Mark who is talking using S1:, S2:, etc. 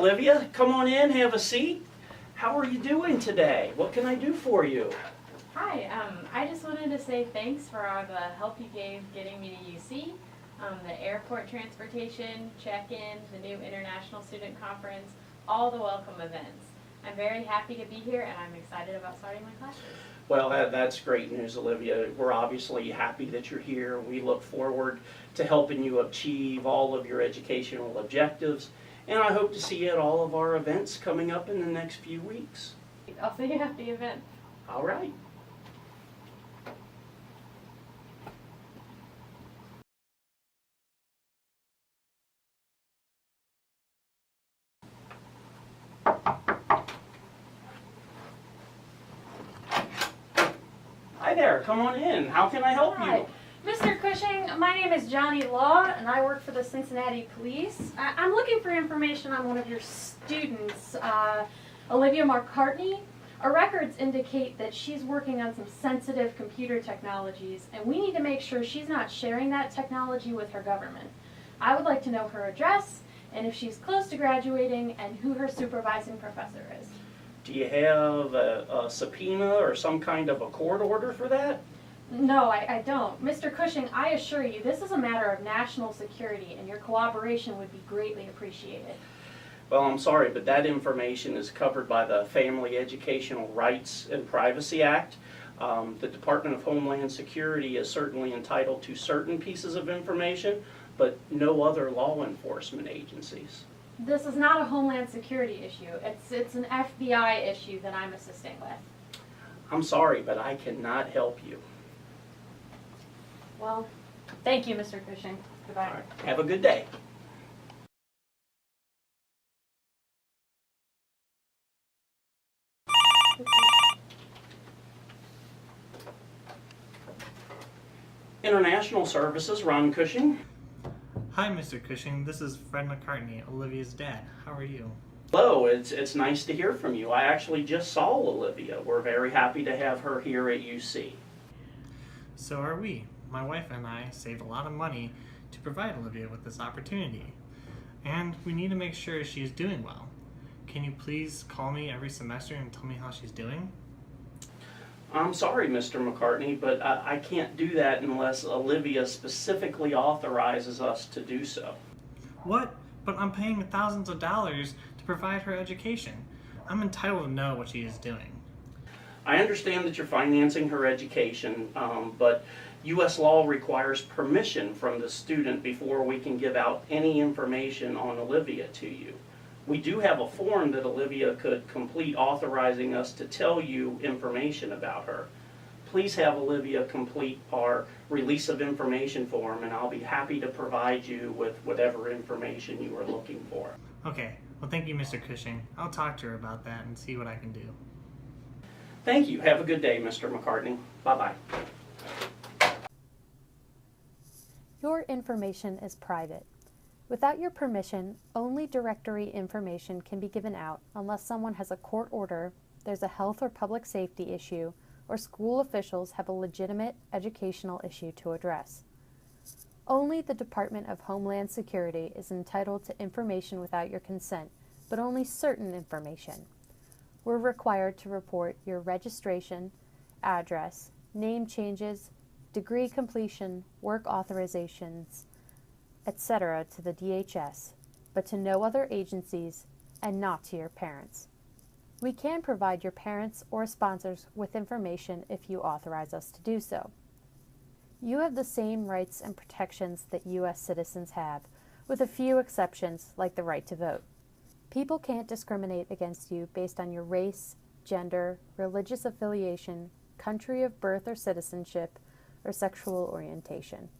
S1: Olivia, come on in, have a seat. How are you doing today? What can I do for you?
S2: Hi, I just wanted to say thanks for all the help you gave getting me to UC, the airport transportation, check-in, the new International Student Conference, all the welcome events. I'm very happy to be here and I'm excited about starting my classes.
S1: Well, that's great news, Olivia. We're obviously happy that you're here. We look forward to helping you achieve all of your educational objectives, and I hope to see you at all of our events coming up in the next few weeks.
S2: I'll see you at the event.
S1: All right. Hi there, come on in. How can I help
S3: Hi.
S1: you?
S3: Mr. Cushing, my name is Johnny Law, and I work for the Cincinnati Police. I'm looking for information on one of your students, Olivia McCartney. Our records indicate that she's working on some sensitive computer technologies, and we need to make sure she's not sharing that technology with her government. I would like to know her address, and if she's close to graduating, and who her supervising professor is.
S1: Do you have a subpoena or some kind of a court order for that?
S3: No, I don't. Mr. Cushing, I assure you, this is a matter of national security, and your cooperation would be greatly appreciated.
S1: Well, I'm sorry, but that information is covered by the Family Educational Rights and Privacy Act. The Department of Homeland Security is certainly entitled to certain pieces of information, but no other law enforcement agencies.
S3: This is not a Homeland Security issue. It's an FBI issue that I'm assisting with.
S1: I'm sorry, but I cannot help you.
S3: Well, thank you, Mr. Cushing. Goodbye.
S1: All right. Have a good day. International Services, Ron Cushing.
S4: Hi, Mr. Cushing. This is Fred McCartney, Olivia's dad. How are you?
S1: Hello, it's nice to hear from you. I actually just saw Olivia. We're very happy to have her here at UC.
S4: So are we. My wife and I saved a lot of money to provide Olivia with this opportunity. And we need to make sure she's doing well. Can you please call me every semester and tell me how she's doing?
S1: I'm sorry, Mr. McCartney, but I can't do that unless Olivia specifically authorizes us to do so.
S4: What? But I'm paying thousands of dollars to provide her education. I'm entitled to know what she is doing.
S1: I understand that you're financing her education, but U.S. law requires permission from the student before we can give out any information on Olivia to you. We do have a form that Olivia could complete authorizing us to tell you information about her. Please have Olivia complete our release of information form, and I'll be happy to provide you with whatever information you are looking for.
S4: Okay. Well, thank you, Mr. Cushing. I'll talk to her about that and see what I can do.
S1: Thank you. Have a good day, Mr. McCartney. Bye-bye.
S5: Your information is private. Without your permission, only directory information can be given out unless someone has a court order, there's a health or public safety issue, or school officials have a legitimate educational issue to address. Only the Department of Homeland Security is entitled to information without your consent, but only certain information. We're required to report your registration, address, name changes, degree completion, work authorizations, etc. to the DHS, but to no other agencies and not to your parents. We can provide your parents or sponsors with information if you authorize us to do so. You have the same rights and protections that U.S. citizens have, with a few exceptions like the right to vote. People can't discriminate against you based on your race, gender, religious affiliation, country of birth or citizenship, or sexual orientation.